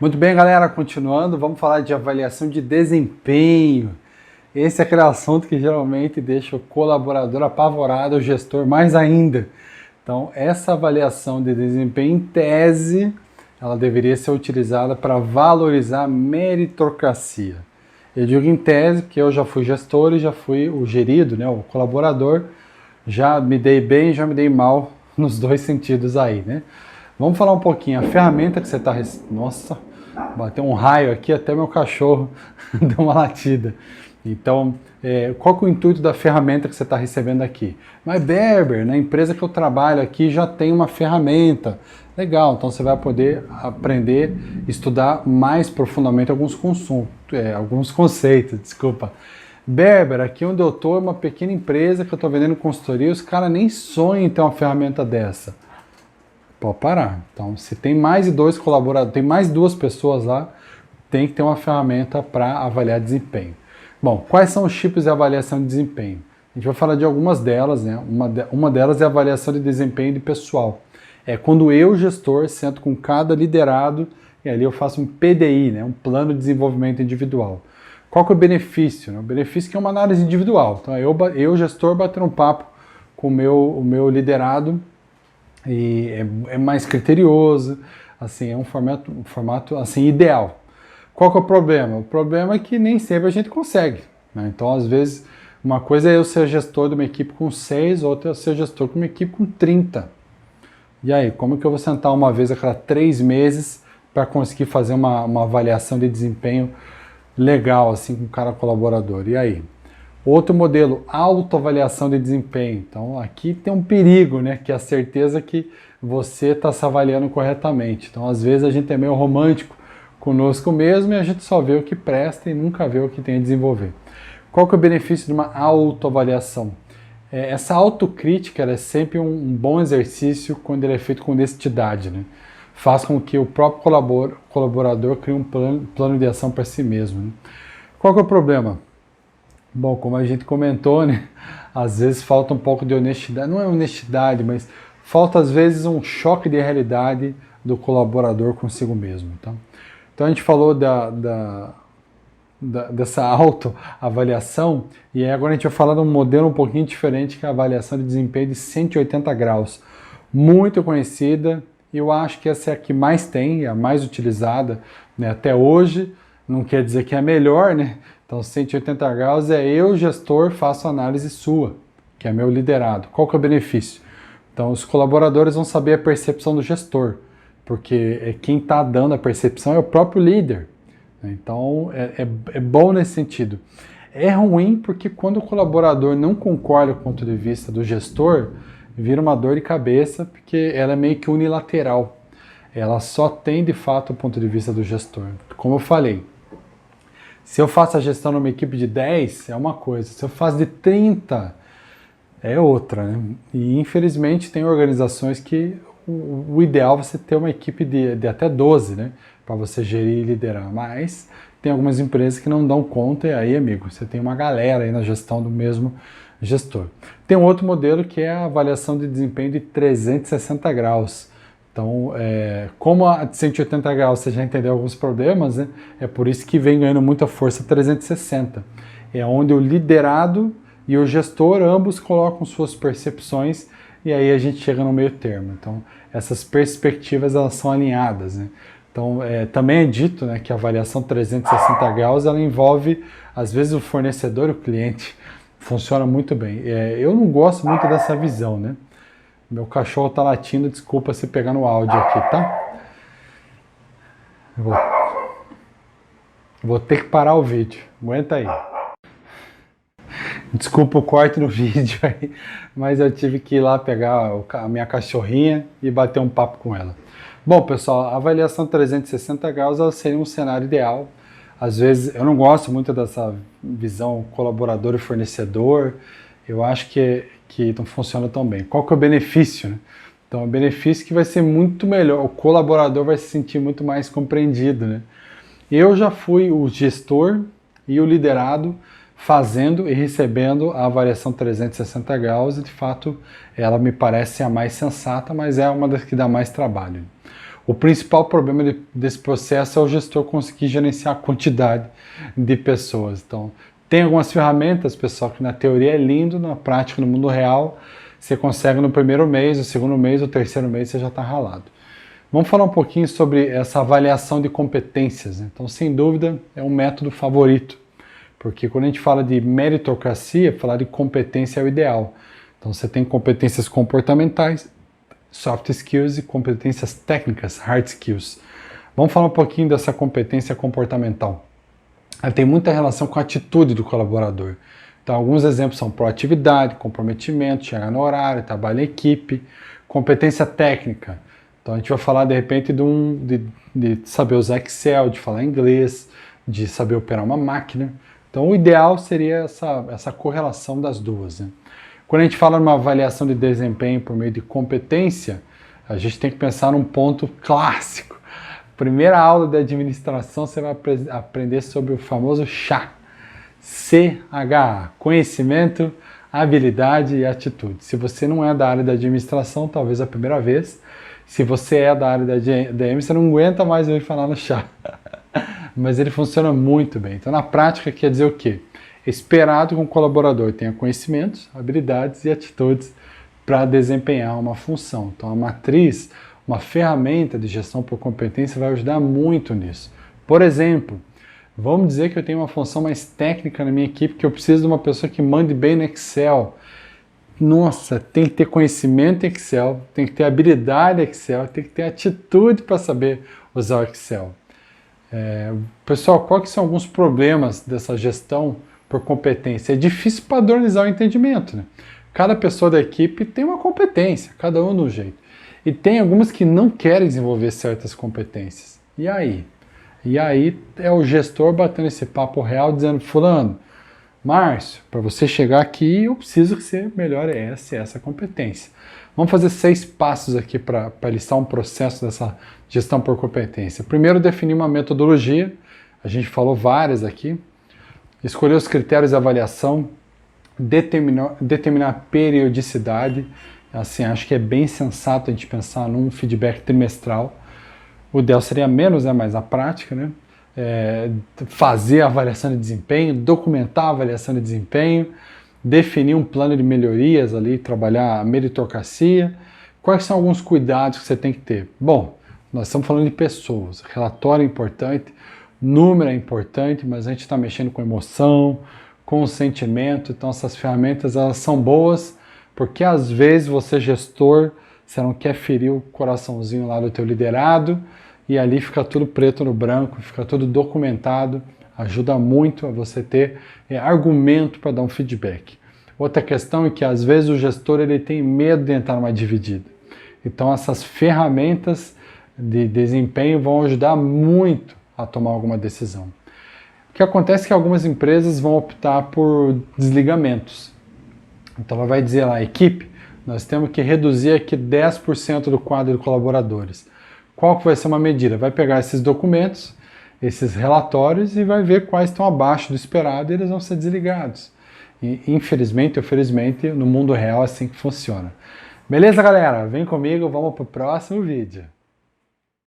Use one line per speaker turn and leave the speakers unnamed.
Muito bem, galera, continuando, vamos falar de avaliação de desempenho. Esse é aquele assunto que geralmente deixa o colaborador apavorado, o gestor mais ainda. Então, essa avaliação de desempenho, em tese, ela deveria ser utilizada para valorizar a meritocracia. Eu digo em tese porque eu já fui gestor e já fui o gerido, né, o colaborador, já me dei bem, já me dei mal nos dois sentidos aí, né? Vamos falar um pouquinho, a ferramenta que você está... Nossa, bateu um raio aqui, até meu cachorro deu uma latida. Então, qual que é o intuito da ferramenta que você está recebendo aqui? Mas Berber, na empresa que eu trabalho aqui já tem uma ferramenta. Legal, então você vai poder aprender, estudar mais profundamente alguns conceitos, desculpa. Berber, aqui onde eu estou é uma pequena empresa que eu estou vendendo consultoria, os caras nem sonham em ter uma ferramenta dessa. Pode parar. Então, se tem mais de 2 colaboradores, tem mais 2 pessoas lá, tem que ter uma ferramenta para avaliar desempenho. Bom, quais são os tipos de avaliação de desempenho? A gente vai falar de algumas delas, né? Uma delas é a avaliação de desempenho de pessoal. É quando eu, gestor, sento com cada liderado e ali eu faço um PDI, né? Um plano de desenvolvimento individual. Qual que é o benefício? O benefício é que é uma análise individual. Então, eu gestor, bater um papo com o meu liderado, e é mais criterioso, assim, é um formato assim, ideal. Qual que é o problema? O problema é que nem sempre a gente consegue, né? Então, às vezes, uma coisa é eu ser gestor de uma equipe com 6, outra é eu ser gestor de uma equipe com 30. E aí, como que eu vou sentar uma vez a cada 3 meses para conseguir fazer uma avaliação de desempenho legal, assim, com cada colaborador? E aí? Outro modelo, autoavaliação de desempenho. Então aqui tem um perigo, né? Que é a certeza que você está se avaliando corretamente. Então às vezes a gente é meio romântico conosco mesmo e a gente só vê o que presta e nunca vê o que tem a desenvolver. Qual que é o benefício de uma autoavaliação? Essa autocrítica é sempre um bom exercício quando ele é feito com honestidade, né? Faz com que o próprio colaborador crie um plano de ação para si mesmo, né? Qual que é o problema? Bom, como a gente comentou, né? Às vezes falta um pouco de honestidade, não é honestidade, mas falta às vezes um choque de realidade do colaborador consigo mesmo. Tá? Então a gente falou dessa autoavaliação e agora a gente vai falar de um modelo um pouquinho diferente, que é a avaliação de desempenho de 180 graus. Muito conhecida, e eu acho que essa é a que mais tem, é a mais utilizada, né, até hoje. Não quer dizer que é a melhor, né? Então 180 graus é eu, gestor, faço análise sua, que é meu liderado. Qual que é o benefício? Então os colaboradores vão saber a percepção do gestor, porque quem está dando a percepção é o próprio líder. Então é bom nesse sentido. É ruim porque quando o colaborador não concorda com o ponto de vista do gestor, vira uma dor de cabeça, porque ela é meio que unilateral. Ela só tem de fato o ponto de vista do gestor. Como eu falei, se eu faço a gestão numa equipe de 10, é uma coisa. Se eu faço de 30, é outra, né? E infelizmente tem organizações que o ideal é você ter uma equipe de até 12, né? Para você gerir e liderar. Mas tem algumas empresas que não dão conta e aí, amigo, você tem uma galera aí na gestão do mesmo gestor. Tem um outro modelo que é a avaliação de desempenho de 360 graus. Então, como a de 180 graus você já entendeu alguns problemas, né? É por isso que vem ganhando muita força 360. É onde o liderado e o gestor, ambos colocam suas percepções e aí a gente chega no meio termo. Então, essas perspectivas elas são alinhadas, né? Então, também é dito, né, que a avaliação 360 graus ela envolve, às vezes, o fornecedor e o cliente. Funciona muito bem. Eu não gosto muito dessa visão, né? Meu cachorro tá latindo, desculpa se pegar no áudio aqui, tá? Vou ter que parar o vídeo, aguenta aí. Desculpa o corte no vídeo aí, mas eu tive que ir lá pegar a minha cachorrinha e bater um papo com ela. Bom, pessoal, a avaliação 360 graus ela seria um cenário ideal. Às vezes, eu não gosto muito dessa visão colaborador e fornecedor, eu acho que não funciona tão bem. Qual que é o benefício, né? Então, o benefício é que vai ser muito melhor, o colaborador vai se sentir muito mais compreendido, né? Eu já fui o gestor e o liderado fazendo e recebendo a avaliação 360 graus e, de fato, ela me parece a mais sensata, mas é uma das que dá mais trabalho. O principal problema desse processo é o gestor conseguir gerenciar a quantidade de pessoas. Então, tem algumas ferramentas, pessoal, que na teoria é lindo, na prática, no mundo real, você consegue no primeiro mês, no segundo mês, no terceiro mês você já está ralado. Vamos falar um pouquinho sobre essa avaliação de competências. Então, sem dúvida, é um método favorito, porque quando a gente fala de meritocracia, falar de competência é o ideal. Então, você tem competências comportamentais, soft skills e competências técnicas, hard skills. Vamos falar um pouquinho dessa competência comportamental. Ela tem muita relação com a atitude do colaborador. Então, alguns exemplos são proatividade, comprometimento, chegar no horário, trabalho em equipe, competência técnica. Então, a gente vai falar, de repente, de saber usar Excel, de falar inglês, de saber operar uma máquina. Então, o ideal seria essa correlação das duas, né? Quando a gente fala numa avaliação de desempenho por meio de competência, a gente tem que pensar num ponto clássico. Primeira aula de administração, você vai aprender sobre o famoso CHA. CHA, conhecimento, habilidade e atitude. Se você não é da área da administração, talvez a primeira vez. Se você é da área da DM, você não aguenta mais ouvir falar no CHA. Mas ele funciona muito bem. Então, na prática, quer dizer o quê? É esperado que um colaborador tenha conhecimentos, habilidades e atitudes para desempenhar uma função. Então, a matriz, uma ferramenta de gestão por competência, vai ajudar muito nisso. Por exemplo, vamos dizer que eu tenho uma função mais técnica na minha equipe, que eu preciso de uma pessoa que mande bem no Excel. Nossa, tem que ter conhecimento em Excel, tem que ter habilidade em Excel, tem que ter atitude para saber usar o Excel. Pessoal, quais são alguns problemas dessa gestão por competência? É difícil padronizar o entendimento, né? Cada pessoa da equipe tem uma competência, cada um de um jeito. E tem algumas que não querem desenvolver certas competências. E aí? E aí é o gestor batendo esse papo real, dizendo: fulano, Márcio, para você chegar aqui, eu preciso que você melhore essa competência. Vamos fazer 6 passos aqui para listar um processo dessa gestão por competência. Primeiro, definir uma metodologia. A gente falou várias aqui. Escolher os critérios de avaliação, determinar a periodicidade. Assim, acho que é bem sensato a gente pensar num feedback trimestral. O ideal seria menos, né, mas a prática, né? Fazer a avaliação de desempenho, documentar a avaliação de desempenho, definir um plano de melhorias ali, trabalhar a meritocracia. Quais são alguns cuidados que você tem que ter? Bom, nós estamos falando de pessoas, relatório é importante, número é importante, mas a gente está mexendo com emoção, com o sentimento, então essas ferramentas elas são boas, porque às vezes você gestor, você não quer ferir o coraçãozinho lá do teu liderado, e ali fica tudo preto no branco, fica tudo documentado, ajuda muito a você ter argumento para dar um feedback. Outra questão é que às vezes o gestor ele tem medo de entrar numa dividida. Então essas ferramentas de desempenho vão ajudar muito a tomar alguma decisão. O que acontece é que algumas empresas vão optar por desligamentos. Então ela vai dizer lá, equipe, nós temos que reduzir aqui 10% do quadro de colaboradores. Qual que vai ser uma medida? Vai pegar esses documentos, esses relatórios e vai ver quais estão abaixo do esperado e eles vão ser desligados. E infelizmente ou felizmente, no mundo real é assim que funciona. Beleza, galera? Vem comigo, vamos para o próximo vídeo.